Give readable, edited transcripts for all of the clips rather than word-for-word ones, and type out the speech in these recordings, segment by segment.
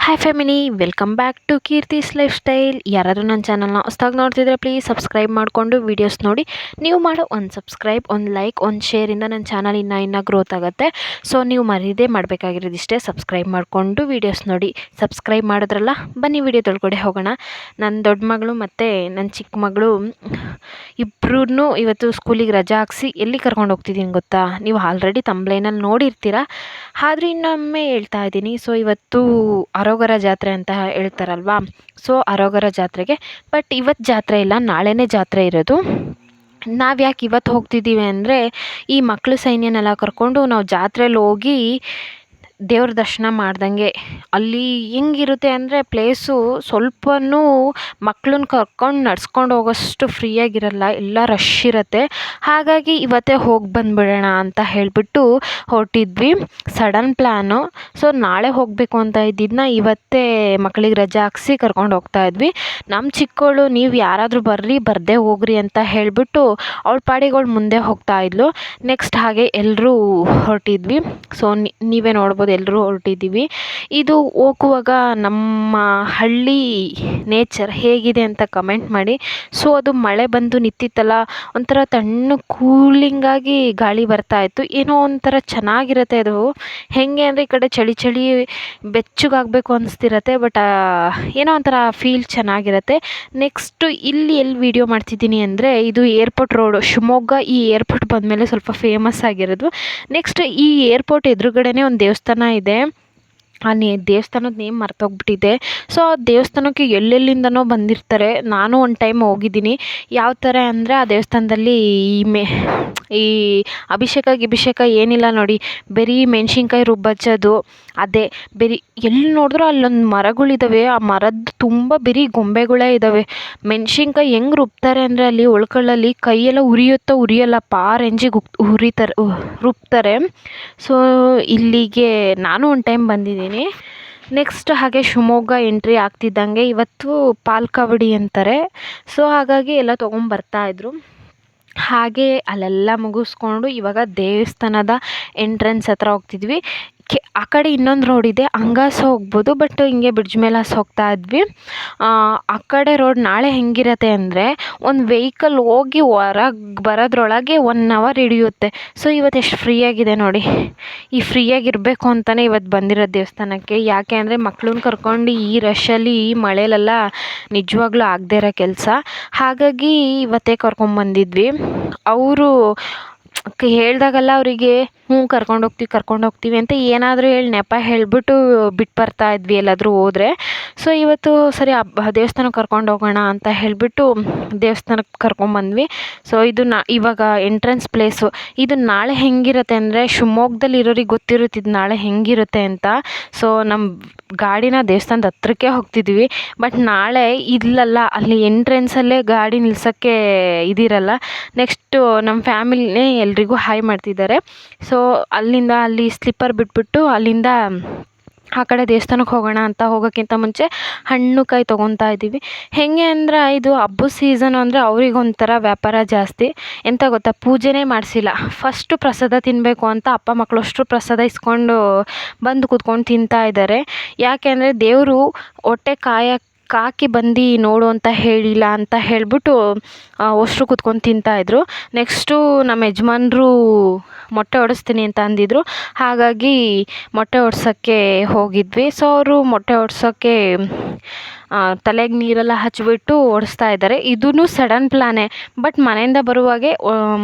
Hi family, welcome back to Keerthi's lifestyle. ಯಾರಾದರೂ ನನ್ನ ಚಾನಲ್ನ ಹೊಸ್ದಾಗಿ ನೋಡ್ತಿದ್ರೆ ಪ್ಲೀಸ್ ಸಬ್ಸ್ಕ್ರೈಬ್ ಮಾಡಿಕೊಂಡು ವೀಡಿಯೋಸ್ ನೋಡಿ. ನೀವು ಮಾಡೋ ಒಂದು ಸಬ್ಸ್ಕ್ರೈಬ್, ಒಂದು ಲೈಕ್, ಒಂದು ಶೇರಿಂದ ನನ್ನ ಚಾನಲ್ ಇನ್ನೂ ಗ್ರೋತ್ ಆಗುತ್ತೆ. ಸೊ ನೀವು ಮರೀದೇ ಮಾಡಬೇಕಾಗಿರೋದಿಷ್ಟೇ, ಸಬ್ಸ್ಕ್ರೈಬ್ ಮಾಡಿಕೊಂಡು ವೀಡಿಯೋಸ್ ನೋಡಿ. ಸಬ್ಸ್ಕ್ರೈಬ್ ಮಾಡಿದ್ರಲ್ಲ, ಬನ್ನಿ ವೀಡಿಯೋ ತೊಳ್ಕೊಡೆ ಹೋಗೋಣ. ನನ್ನ ದೊಡ್ಡ ಮಗಳು ಮತ್ತು ನನ್ನ ಚಿಕ್ಕ ಮಗಳು ಇಬ್ಬರೂ ಇವತ್ತು ಸ್ಕೂಲಿಗೆ ರಜಾ ಹಾಕ್ಸಿ ಎಲ್ಲಿ ಕರ್ಕೊಂಡು ಹೋಗ್ತಿದ್ದೀನಿ ಗೊತ್ತಾ? ನೀವು ಆಲ್ರೆಡಿ ತಂಬ್ಲೈನಲ್ಲಿ ನೋಡಿರ್ತೀರ, ಆದರೂ ಇನ್ನೊಮ್ಮೆ ಹೇಳ್ತಾ ಇದ್ದೀನಿ. ಸೊ ಇವತ್ತು ಅರೋಗರ ಜಾತ್ರೆ ಅಂತ ಹೇಳ್ತಾರಲ್ವಾ, ಸೊ ಅರೋಗರ ಜಾತ್ರೆಗೆ. ಬಟ್ ಇವತ್ತು ಜಾತ್ರೆ ಇಲ್ಲ, ನಾಳೆನೇ ಜಾತ್ರೆ ಇರೋದು. ನಾವು ಯಾಕೆ ಇವತ್ತು ಹೋಗ್ತಿದ್ದೀವಿ ಅಂದರೆ, ಈ ಮಕ್ಕಳು ಸೈನ್ಯನೆಲ್ಲ ಕರ್ಕೊಂಡು ನಾವು ಜಾತ್ರೆಯಲ್ಲಿ ಹೋಗಿ ದೇವ್ರ ದರ್ಶನ ಮಾಡ್ದಂಗೆ. ಅಲ್ಲಿ ಹೆಂಗಿರುತ್ತೆ ಅಂದರೆ ಪ್ಲೇಸು ಸ್ವಲ್ಪನೂ ಮಕ್ಳನ್ನ ಕರ್ಕೊಂಡು ನಡ್ಸ್ಕೊಂಡು ಹೋಗೋಷ್ಟು ಫ್ರೀಯಾಗಿರಲ್ಲ, ಎಲ್ಲ ರಶ್ ಇರುತ್ತೆ. ಹಾಗಾಗಿ ಇವತ್ತೇ ಹೋಗಿ ಬಂದುಬಿಡೋಣ ಅಂತ ಹೇಳಿಬಿಟ್ಟು ಹೊರಟಿದ್ವಿ. Sudden plan. ಸೊ ನಾಳೆ ಹೋಗಬೇಕು ಅಂತ ಇದ್ದಿದ್ದನ್ನ ಇವತ್ತೇ ಮಕ್ಕಳಿಗೆ ರಜೆ ಹಾಕ್ಸಿ ಕರ್ಕೊಂಡು ಹೋಗ್ತಾ ಇದ್ವಿ. ನಮ್ಮ ಚಿಕ್ಕವಳು ನೀವು ಯಾರಾದರೂ ಬರ್ದೇ ಹೋಗ್ರಿ ಅಂತ ಹೇಳಿಬಿಟ್ಟು ಅವಳ ಪಾಡಿಗಳು ಮುಂದೆ ಹೋಗ್ತಾ ಇದ್ಲು. ನೆಕ್ಸ್ಟ್ ಹಾಗೆ ಎಲ್ಲರೂ ಹೊರಟಿದ್ವಿ. ಸೊ ನೀವೇ ನೋಡ್ಬೋದು, ಎಲ್ಲರೂ ಹೊರಟಿದ್ದೀವಿ. ಇದು ಹೋಗುವಾಗ ನಮ್ಮ ಹಳ್ಳಿ ನೇಚರ್ ಹೇಗಿದೆ ಅಂತ ಕಮೆಂಟ್ ಮಾಡಿ. ಸೊ ಅದು ಮಳೆ ಬಂದು ನಿಂತಿತ್ತಲ್ಲ, ಒಂಥರ ತಣ್ಣಗೆ ಕೂಲಿಂಗಾಗಿ ಗಾಳಿ ಬರ್ತಾಯಿತ್ತು. ಏನೋ ಒಂಥರ ಚೆನ್ನಾಗಿರುತ್ತೆ ಅದು. ಹೇಗೆ ಅಂದರೆ ಈ ಕಡೆ ಚಳಿ ಚಳಿ ಬೆಚ್ಚಗಾಗಬೇಕು ಅನಿಸ್ತಿರತ್ತೆ, ಬಟ್ ಏನೋ ಒಂಥರ ಫೀಲ್ ಚೆನ್ನಾಗಿರುತ್ತೆ. ನೆಕ್ಸ್ಟು ಇಲ್ಲಿ ಎಲ್ಲಿ ವೀಡಿಯೋ ಮಾಡ್ತಿದ್ದೀನಿ ಅಂದರೆ, ಇದು ಏರ್ಪೋರ್ಟ್ ರೋಡು, ಶಿವಮೊಗ್ಗ. ಈ ಏರ್ಪೋರ್ಟ್ ಬಂದಮೇಲೆ ಸ್ವಲ್ಪ ಫೇಮಸ್ ಆಗಿರೋದು. ನೆಕ್ಸ್ಟ್ ಈ ಏರ್ಪೋರ್ಟ್ ಎದುರುಗಡೆನೇ ಒಂದು ದೇವಸ್ಥಾನ ಇದೆ. ಆ ದೇವಸ್ಥಾನದ ನೇಮ್ ಮರ್ತೋಗ್ಬಿಟ್ಟಿದೆ. ಸೊ ಆ ದೇವಸ್ಥಾನಕ್ಕೆ ಎಲ್ಲೆಲ್ಲಿಂದನೋ ಬಂದಿರ್ತಾರೆ. ನಾನು ಒಂದು ಟೈಮ್ ಹೋಗಿದ್ದೀನಿ. ಯಾವ ಥರ ಅಂದರೆ, ಆ ದೇವಸ್ಥಾನದಲ್ಲಿ ಈ ಅಭಿಷೇಕ ಏನಿಲ್ಲ ನೋಡಿ, ಬರೀ ಮೆಣ್ಸಿನ್ಕಾಯಿ ರುಬ್ಬಚ್ಚೋದು ಅದೇ. ಬರೀ ಎಲ್ಲಿ ನೋಡಿದ್ರೂ ಅಲ್ಲೊಂದು ಮರಗಳಿದ್ದಾವೆ, ಆ ಮರದ ತುಂಬ ಬರೀ ಗೊಂಬೆಗಳೇ ಇದ್ದಾವೆ. ಮೆಣ್ಸಿನ್ಕಾಯಿ ಹೆಂಗೆ ರುಬ್ತಾರೆ ಅಂದರೆ, ಅಲ್ಲಿ ಒಳ್ಕಳ್ಳಲ್ಲಿ ಕೈಯೆಲ್ಲ ಉರಿಯಲ್ಲಪ್ಪ, ಆ ರೇಂಜಿಗೆ ರುಬ್ತಾರೆ. ಸೊ ಇಲ್ಲಿಗೆ ನಾನು ಒಂದು ಟೈಮ್ ಬಂದಿದ್ದೀನಿ. ನೆಕ್ಸ್ಟ್ ಹಾಗೆ ಶಿವಮೊಗ್ಗ ಎಂಟ್ರಿ ಆಗ್ತಿದ್ದಂಗೆ ಇವತ್ತು ಪಾಲ್ಕಾವಡಿ ಅಂತಾರೆ. ಸೊ ಹಾಗಾಗಿ ಎಲ್ಲ ತೊಗೊಂಬರ್ತಾಯಿದ್ರು. ಹಾಗೆ ಅಲ್ಲೆಲ್ಲ ಮುಗಿಸ್ಕೊಂಡು ಇವಾಗ ದೇವಸ್ಥಾನದ ಎಂಟ್ರೆನ್ಸ್ ಹತ್ರ ಹೋಗ್ತಿದ್ವಿ. ಆ ಕಡೆ ಇನ್ನೊಂದು ರೋಡ್ ಇದೆ, ಹಂಗಾಸ ಹೋಗ್ಬೋದು, ಬಟ್ ಹಿಂಗೆ ಬ್ರಿಡ್ಜ್ ಮೇಲೆ ಹೋಗ್ತಾ ಇದ್ವಿ. ಆ ಕಡೆ ರೋಡ್ ನಾಳೆ ಹೆಂಗಿರುತ್ತೆ ಅಂದರೆ, ಒಂದು ವೆಹಿಕಲ್ ಹೋಗಿ ಹೊರಗೆ ಬರೋದ್ರೊಳಗೆ 1 hour ಹಿಡಿಯುತ್ತೆ. ಸೊ ಇವತ್ತು ಎಷ್ಟು ಫ್ರೀಯಾಗಿದೆ ನೋಡಿ. ಈ ಫ್ರೀಯಾಗಿರಬೇಕು ಅಂತಲೇ ಇವತ್ತು ಬಂದಿರೋದು ದೇವಸ್ಥಾನಕ್ಕೆ. ಯಾಕೆ ಅಂದರೆ ಮಕ್ಳನ್ನ ಕರ್ಕೊಂಡು ಈ ರಶಲ್ಲಿ ಈ ಮಳೆಲೆಲ್ಲ ನಿಜವಾಗ್ಲೂ ಆಗದೇ ಇರೋ ಕೆಲಸ. ಹಾಗಾಗಿ ಇವತ್ತೇ ಕರ್ಕೊಂಬಂದಿದ್ವಿ. ಅವರು ಹೇಳಿದಾಗೆಲ್ಲ ಅವರಿಗೆ ಕರ್ಕೊಂಡು ಹೋಗ್ತೀವಿ ಅಂತ ಏನಾದರೂ ಹೇಳಿ ನೆಪ ಹೇಳಿಬಿಟ್ಟು ಬಿಟ್ಟು ಬರ್ತಾ ಇದ್ವಿ ಎಲ್ಲಾದರೂ ಹೋದರೆ. ಸೊ ಇವತ್ತು ಸರಿ ದೇವಸ್ಥಾನಕ್ಕೆ ಕರ್ಕೊಂಡು ಹೋಗೋಣ ಅಂತ ಹೇಳಿಬಿಟ್ಟು ದೇವಸ್ಥಾನಕ್ಕೆ ಕರ್ಕೊಂಬಂದ್ವಿ. ಸೊ ಇದು ಇವಾಗ ಎಂಟ್ರೆನ್ಸ್ ಪ್ಲೇಸು. ಇದು ನಾಳೆ ಹೆಂಗಿರುತ್ತೆ ಅಂದರೆ, ಶಿವಮೊಗ್ಗದಲ್ಲಿ ಇರೋರಿಗೆ ಗೊತ್ತಿರುತ್ತೆ ಇದು ನಾಳೆ ಹೆಂಗಿರುತ್ತೆ ಅಂತ. ಸೊ ನಮ್ಮ ಗಾಡಿನ ದೇವಸ್ಥಾನದ ಹತ್ರಕ್ಕೆ ಹೋಗ್ತಿದ್ವಿ. ಬಟ್ ನಾಳೆ ಇಲ್ಲಲ್ಲ, ಅಲ್ಲಿ ಎಂಟ್ರೆನ್ಸಲ್ಲೇ ಗಾಡಿ ನಿಲ್ಸೋಕ್ಕೆ ಇದಿರಲ್ಲ. ನೆಕ್ಸ್ಟು ನಮ್ಮ ಫ್ಯಾಮಿಲಿನೇ ಎಲ್ರಿಗೂ ಹಾಯ್ ಮಾಡ್ತಿದ್ದಾರೆ. ಸೊ ಅಲ್ಲಿಂದ ಅಲ್ಲಿ ಸ್ಲಿಪ್ಪರ್ ಬಿಟ್ಬಿಟ್ಟು ಅಲ್ಲಿಂದ ಆ ಕಡೆ ದೇವಸ್ಥಾನಕ್ಕೆ ಹೋಗೋಣ ಅಂತ ಹೋಗೋಕ್ಕಿಂತ ಮುಂಚೆ ಹಣ್ಣು ಕಾಯಿ ತೊಗೊತಾ ಇದ್ದೀವಿ. ಹೇಗೆ ಅಂದ್ರೆ, ಇದು ಹಬ್ಬದ ಸೀಸನ್ ಅಂದರೆ ಅವ್ರಿಗೊಂಥರ ವ್ಯಾಪಾರ ಜಾಸ್ತಿ. ಎಂತ ಗೊತ್ತಾ, ಪೂಜೆನೇ ಮಾಡಿಸಿಲ್ಲ, ಫಸ್ಟು ಪ್ರಸಾದ ತಿನ್ನಬೇಕು ಅಂತ ಅಪ್ಪ ಮಕ್ಕಳು ಅಷ್ಟರು ಪ್ರಸಾದ ಇಸ್ಕೊಂಡು ಬಂದು ಕೂತ್ಕೊಂಡು ತಿಂತಾ ಇದ್ದಾರೆ. ಯಾಕೆ ಅಂದರೆ ದೇವರು ಹೊಟ್ಟೆ ಕಾಕಿ ಬಂದು ನೋಡು ಅಂತ ಹೇಳಿಲ್ಲ ಅಂತ ಹೇಳಿಬಿಟ್ಟು ಅಷ್ಟರು ಕೂತ್ಕೊಂಡು ತಿಂತಾಯಿದ್ರು. ನೆಕ್ಸ್ಟು ನಮ್ಮ ಯಜಮಾನ್ರು ಮೊಟ್ಟೆ ಹೊಡೆಸ್ತೀನಿ ಅಂತ ಅಂದಿದ್ರು. ಹಾಗಾಗಿ ಮೊಟ್ಟೆ ಹೊಡ್ಸೋಕ್ಕೆ ಹೋಗಿದ್ವಿ. ಸೊ ಅವರು ಮೊಟ್ಟೆ ಹೊಡ್ಸೋಕ್ಕೆ ತಲೆಗೆ ನೀರೆಲ್ಲ ಹಚ್ಚಿಬಿಟ್ಟು ಹೊಡೆಸ್ತಾ ಇದ್ದಾರೆ. ಇದೂ ಸಡನ್ ಪ್ಲ್ಯಾನೇ. ಬಟ್ ಮನೆಯಿಂದ ಬರುವಾಗೆ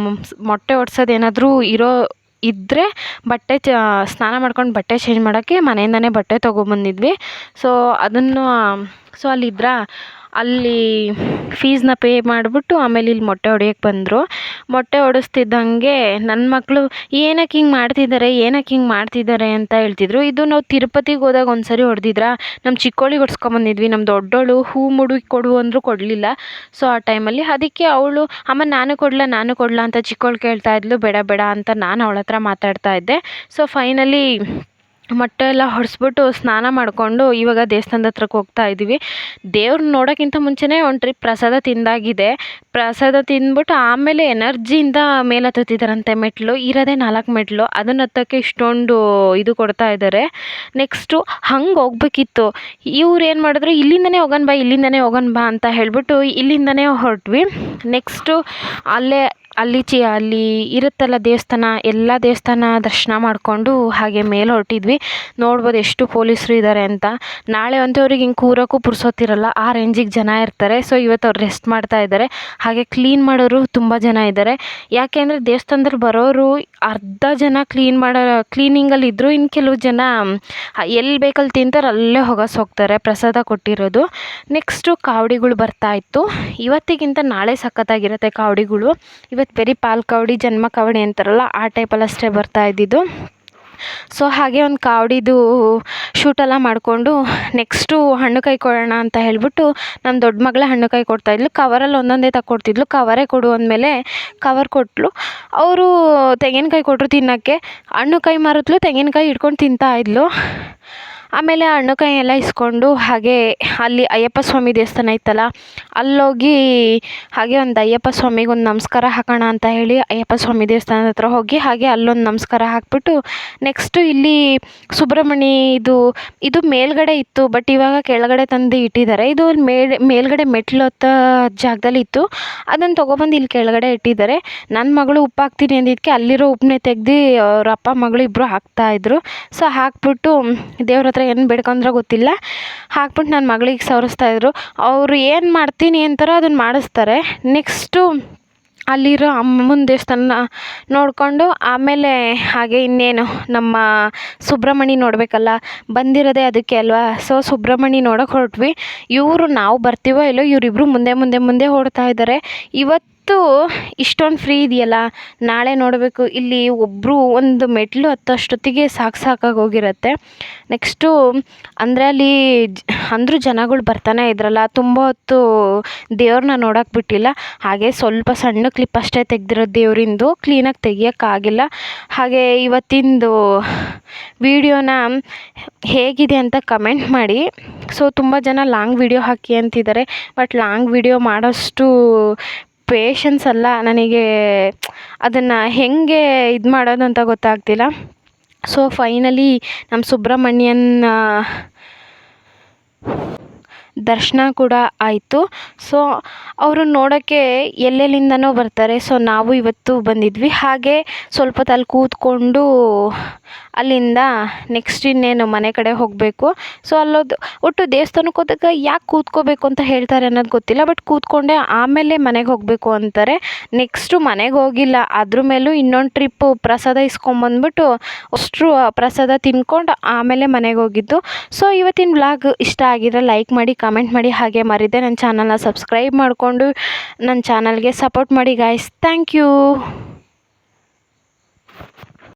ಮೊಟ್ಟೆ ಹೊಡ್ಸೋದೇನಾದರೂ ಇದ್ದರೆ ಸ್ನಾನ ಮಾಡ್ಕೊಂಡು ಬಟ್ಟೆ ಚೇಂಜ್ ಮಾಡೋಕ್ಕೆ ಮನೆಯಿಂದನೇ ಬಟ್ಟೆ ತೊಗೊಬಂದಿದ್ವಿ. ಸೊ ಅದನ್ನು ಅಲ್ಲಿ ಫೀಸ್ನ ಪೇ ಮಾಡಿಬಿಟ್ಟು ಆಮೇಲೆ ಇಲ್ಲಿ ಮೊಟ್ಟೆ ಹೊಡಿಯೋಕ್ಕೆ ಬಂದರು. ಮೊಟ್ಟೆ ಹೊಡಿಸ್ತಿದ್ದಂಗೆ ನನ್ನ ಮಕ್ಕಳು ಏನಕ್ಕೆ ಹಿಂಗೆ ಮಾಡ್ತಿದ್ದಾರೆ ಅಂತ ಹೇಳ್ತಿದ್ರು. ಇದು ನಾವು ತಿರುಪತಿಗೆ ಹೋದಾಗ ಒಂದು ಸರಿ ಹೊಡೆದಿದ್ರಾ, ನಮ್ಮ ಚಿಕ್ಕವಳಿಗೆ ಹೊಡ್ಸ್ಕೊಂಬಂದಿದ್ವಿ. ನಮ್ಮ ದೊಡ್ಡವಳು ಹೂ ಮುಡುಕಿ ಕೊಡು ಅಂದರೂ ಕೊಡಲಿಲ್ಲ. ಸೊ ಆ ಟೈಮಲ್ಲಿ ಅದಕ್ಕೆ ಅವಳು ಅಮ್ಮ ನಾನು ಕೊಡಲ ಅಂತ ಚಿಕ್ಕವಳು ಕೇಳ್ತಾ ಇದ್ಲು. ಬೇಡ ಅಂತ ನಾನು ಅವಳ ಹತ್ರ ಮಾತಾಡ್ತಾ ಇದ್ದೆ. ಸೊ ಫೈನಲಿ ಮೊಟ್ಟೆ ಎಲ್ಲ ಹೊಡೆಸ್ಬಿಟ್ಟು ಸ್ನಾನ ಮಾಡಿಕೊಂಡು ಇವಾಗ ದೇವಸ್ಥಾನದ ಹತ್ರಕ್ಕೆ ಹೋಗ್ತಾ ಇದ್ದೀವಿ. ದೇವ್ರನ್ನ ನೋಡೋಕ್ಕಿಂತ ಮುಂಚೆನೇ ಒಂದು ಟ್ರಿಪ್ ಪ್ರಸಾದ ತಿಂದಾಗಿದೆ. ಪ್ರಸಾದ ತಿಂದ್ಬಿಟ್ಟು ಆಮೇಲೆ ಎನರ್ಜಿಯಿಂದ ಮೇಲೆ ಹತ್ತುತ್ತಿದ್ದಾರಂತೆ ಮೆಟ್ಲು. ಇರೋದೇ 4 ಮೆಟ್ಲು, ಅದನ್ನ ಹತ್ತೋಕ್ಕೆ ಇಷ್ಟೊಂದು ಇದು ಕೊಡ್ತಾ ಇದ್ದಾರೆ. ನೆಕ್ಸ್ಟು ಹಂಗೆ ಹೋಗ್ಬೇಕಿತ್ತು. ಇವ್ರು ಏನು ಮಾಡಿದ್ರು, ಇಲ್ಲಿಂದನೇ ಹೋಗೋಣ ಬಾ ಅಂತ ಹೇಳ್ಬಿಟ್ಟು ಇಲ್ಲಿಂದನೇ ಹೊರಟ್ವಿ. ನೆಕ್ಸ್ಟು ಅಲ್ಲಿ ಇರುತ್ತಲ್ಲ ದೇವಸ್ಥಾನ, ಎಲ್ಲ ದೇವಸ್ಥಾನ ದರ್ಶನ ಮಾಡಿಕೊಂಡು ಹಾಗೆ ಮೇಲೆ ಹೊರಟಿದ್ವಿ. ನೋಡ್ಬೋದು ಎಷ್ಟು ಪೊಲೀಸರು ಇದ್ದಾರೆ ಅಂತ. ನಾಳೆ ಅಂತೂ ಅವ್ರಿಗೆ ಹಿಂಗೆ ಕೂರೋಕ್ಕೂ ಪುರ್ಸೊತ್ತಿರಲ್ಲ, ಆ ರೇಂಜಿಗೆ ಜನ ಇರ್ತಾರೆ. ಸೊ ಇವತ್ತು ಅವ್ರು ರೆಸ್ಟ್ ಮಾಡ್ತಾ ಇದ್ದಾರೆ. ಹಾಗೆ ಕ್ಲೀನ್ ಮಾಡೋರು ತುಂಬ ಜನ ಇದ್ದಾರೆ. ಯಾಕೆ ಅಂದರೆ ದೇವಸ್ಥಾನದಲ್ಲಿ ಬರೋರು ಅರ್ಧ ಜನ ಕ್ಲೀನಿಂಗಲ್ಲಿ ಇದ್ದರು, ಇನ್ನು ಕೆಲವು ಜನ ಎಲ್ಲಿ ಬೇಕಲ್ಲಿ ತಿಂತಾರೆ, ಅಲ್ಲೇ ಹೋಗ್ತಾರೆ ಪ್ರಸಾದ ಕೊಟ್ಟಿರೋದು. ನೆಕ್ಸ್ಟು ಕಾವಡಿಗಳು ಬರ್ತಾಯಿತ್ತು. ಇವತ್ತಿಗಿಂತ ನಾಳೆ ಸಖತ್ತಾಗಿರುತ್ತೆ ಕಾವಡಿಗಳು. ಇವತ್ತು ಬರೀ ಪಾಲ್ ಕಾವಡಿ, ಜನ್ಮ ಕಾವಡಿ ಅಂತಾರಲ್ಲ, ಆ ಟೈಪಲ್ಲಿ ಅಷ್ಟೇ ಬರ್ತಾ ಇದ್ದಿದ್ದು. ಸೊ ಹಾಗೆ ಒಂದು ಕಾವಡಿದು ಶೂಟೆಲ್ಲ ಮಾಡಿಕೊಂಡು ನೆಕ್ಸ್ಟು ಹಣ್ಣು ಕಾಯಿ ಕೊಡೋಣ ಅಂತ ಹೇಳ್ಬಿಟ್ಟು ನಮ್ಮ ದೊಡ್ಡ ಮಗಳೇ ಹಣ್ಣು ಕಾಯಿ ಕೊಡ್ತಾಯಿದ್ಲು. ಕವರಲ್ಲಿ ಒಂದೊಂದೇ ತಗೊಡ್ತಿದ್ಲು. ಕವರೇ ಕೊಡು ಅಂದಮೇಲೆ ಕವರ್ ಕೊಟ್ಟಳು. ಅವರು ತೆಂಗಿನಕಾಯಿ ಕೊಟ್ಟರು ತಿನ್ನೋಕ್ಕೆ. ಹಣ್ಣು ಕಾಯಿ ಮಾರಿದ್ಲು, ತೆಂಗಿನಕಾಯಿ ಹಿಡ್ಕೊಂಡು ತಿಂತಾಯಿದ್ಲು. ಆಮೇಲೆ ಹಣ್ಣು ಕಾಯಿ ಎಲ್ಲ ಇಸ್ಕೊಂಡು ಹಾಗೆ ಅಲ್ಲಿ ಅಯ್ಯಪ್ಪ ಸ್ವಾಮಿ ದೇವಸ್ಥಾನ ಇತ್ತಲ್ಲ, ಅಲ್ಲೋಗಿ ಹಾಗೆ ಒಂದು ಅಯ್ಯಪ್ಪ ಸ್ವಾಮಿಗೆ ಒಂದು ನಮಸ್ಕಾರ ಹಾಕೋಣ ಅಂತ ಹೇಳಿ ಅಯ್ಯಪ್ಪ ಸ್ವಾಮಿ ದೇವಸ್ಥಾನದ ಹತ್ರ ಹೋಗಿ ಹಾಗೆ ಅಲ್ಲೊಂದು ನಮಸ್ಕಾರ ಹಾಕ್ಬಿಟ್ಟು ನೆಕ್ಸ್ಟು ಇಲ್ಲಿ ಸುಬ್ರಹ್ಮಣ್ಯ ಇದು ಮೇಲ್ಗಡೆ ಇತ್ತು, ಬಟ್ ಇವಾಗ ಕೆಳಗಡೆ ತಂದು ಇಟ್ಟಿದ್ದಾರೆ. ಇದು ಮೇಲ್ಗಡೆ ಮೆಟ್ಲು ಹತ್ತೋ ಜಾಗದಲ್ಲಿ ಇತ್ತು, ಅದನ್ನು ತೊಗೊಬಂದು ಇಲ್ಲಿ ಕೆಳಗಡೆ ಇಟ್ಟಿದ್ದಾರೆ. ನನ್ನ ಮಗಳು ಉಪ್ಪು ಹಾಕ್ತೀನಿ ಅಂದಿದ್ದಕ್ಕೆ ಅಲ್ಲಿರೋ ಉಪ್ಪನ್ನೇ ತೆಗ್ದು ಅವ್ರ ಅಪ್ಪ ಮಗಳು ಇಬ್ಬರು ಹಾಕ್ತಾಯಿದ್ರು. ಸೊ ಹಾಕ್ಬಿಟ್ಟು ದೇವ್ರ ಹತ್ರ ಏನು ಬೇಡ್ಕೊಂಡ್ರೆ ಗೊತ್ತಿಲ್ಲ, ಹಾಕ್ಬಿಟ್ಟು ನನ್ನ ಮಗಳಿಗೆ ಸವರಿಸ್ತಾಯಿದ್ರು. ಅವರು ಏನು ಮಾಡ್ತೀನಿ ಅಂತಾರೋ ಅದನ್ನು ಮಾಡಿಸ್ತಾರೆ. ನೆಕ್ಸ್ಟು ಅಲ್ಲಿರೋ ಅಮ್ಮನ ದೇವಸ್ಥಾನ ನೋಡಿಕೊಂಡು ಆಮೇಲೆ ಹಾಗೆ ಇನ್ನೇನು ನಮ್ಮ ಸುಬ್ರಹ್ಮಣ್ಯ ನೋಡಬೇಕಲ್ಲ, ಬಂದಿರೋದೇ ಅದಕ್ಕೆ ಅಲ್ವಾ. ಸೊ ಸುಬ್ರಹ್ಮಣ್ಯ ನೋಡೋಕೆ ಹೊರಟ್ವಿ. ನಾವು ಬರ್ತೀವೋ ಇಲ್ಲೋ ಇವರಿಬ್ಬರು ಮುಂದೆ ಓಡ್ತಾ ಇದ್ದಾರೆ. ಇವತ್ತು ಇಷ್ಟೊಂದು ಫ್ರೀ ಇದೆಯಲ್ಲ, ನಾಳೆ ನೋಡಬೇಕು. ಇಲ್ಲಿ ಒಬ್ಬರು ಒಂದು ಮೆಟ್ಲು ಹತ್ತೋಷ್ಟೊತ್ತಿಗೆ ಸಾಕಾಗಿ ಹೋಗಿರುತ್ತೆ. ನೆಕ್ಸ್ಟು ಅಂದರೆ ಅಲ್ಲಿ ಅಂದರೂ ಜನಗಳು ಬರ್ತಾನೆ ಇದ್ರಲ್ಲ, ತುಂಬ ಹೊತ್ತು ದೇವ್ರನ್ನ ನೋಡೋಕೆ ಬಿಟ್ಟಿಲ್ಲ. ಹಾಗೆ ಸ್ವಲ್ಪ ಸಣ್ಣ ಕ್ಲಿಪ್ ಅಷ್ಟೇ ತೆಗ್ದಿರೋದು ದೇವರಿಂದು, ಕ್ಲೀನಾಗಿ ತೆಗಿಯೋಕ್ಕಾಗಿಲ್ಲ. ಹಾಗೆ ಇವತ್ತಿಂದು ವಿಡಿಯೋನ ಹೇಗಿದೆ ಅಂತ ಕಮೆಂಟ್ ಮಾಡಿ. ಸೊ ತುಂಬ ಜನ ಲಾಂಗ್ ವಿಡಿಯೋ ಹಾಕಿ ಅಂತಿದ್ದಾರೆ, ಬಟ್ ಲಾಂಗ್ ವಿಡಿಯೋ ಮಾಡೋಷ್ಟು ಪೇಷನ್ಸ್ ಅಲ್ಲ ನನಗೆ, ಅದನ್ನು ಹೇಗೆ ಇದು ಮಾಡೋದು ಅಂತ ಗೊತ್ತಾಗ್ತಿಲ್ಲ. ಸೊ ಫೈನಲಿ ನಮ್ಮ ಸುಬ್ರಹ್ಮಣ್ಯನ ದರ್ಶನ ಕೂಡ ಆಯಿತು. ಸೊ ಅವರು ನೋಡೋಕ್ಕೆ ಎಲ್ಲೆಲ್ಲಿಂದನೋ ಬರ್ತಾರೆ. ಸೊ ನಾವು ಇವತ್ತು ಬಂದಿದ್ವಿ. ಹಾಗೆ ಸ್ವಲ್ಪ ಹೊತ್ತು ಅಲ್ಲಿ ಕೂತ್ಕೊಂಡು ಅಲ್ಲಿಂದ ನೆಕ್ಸ್ಟ್ ಇನ್ನೇನು ಮನೆ ಕಡೆ ಹೋಗಬೇಕು. ಸೊ ಒಟ್ಟು ದೇವಸ್ಥಾನಕ್ಕೆ ಹೋದಾಗ ಯಾಕೆ ಕೂತ್ಕೋಬೇಕು ಅಂತ ಹೇಳ್ತಾರೆ ಅನ್ನೋದು ಗೊತ್ತಿಲ್ಲ, ಬಟ್ ಕೂತ್ಕೊಂಡೆ ಆಮೇಲೆ ಮನೆಗೆ ಹೋಗಬೇಕು ಅಂತಾರೆ. ನೆಕ್ಸ್ಟು ಮನೆಗೆ ಹೋಗಿಲ್ಲ, ಅದ್ರ ಮೇಲೂ ಇನ್ನೊಂದು ಟ್ರಿಪ್ಪು ಪ್ರಸಾದ ಇಸ್ಕೊಂಬಂದ್ಬಿಟ್ಟು ಅಷ್ಟರು ಪ್ರಸಾದ ತಿನ್ಕೊಂಡು ಆಮೇಲೆ ಮನೆಗೆ ಹೋಗಿದ್ದು. ಸೊ ಇವತ್ತಿನ ವ್ಲಾಗ್ ಇಷ್ಟ ಆಗಿದ್ರೆ ಲೈಕ್ ಮಾಡಿ, ಕಮೆಂಟ್ ಮಾಡಿ, ಹಾಗೆ ಮರಿದೆ ನನ್ನ ಚಾನಲ್ನ ಸಬ್ಸ್ಕ್ರೈಬ್ ಮಾಡಿಕೊಂಡು ನನ್ನ ಚಾನಲ್ಗೆ ಸಪೋರ್ಟ್ ಮಾಡಿ ಗಾಯ್ಸ್. Thank you.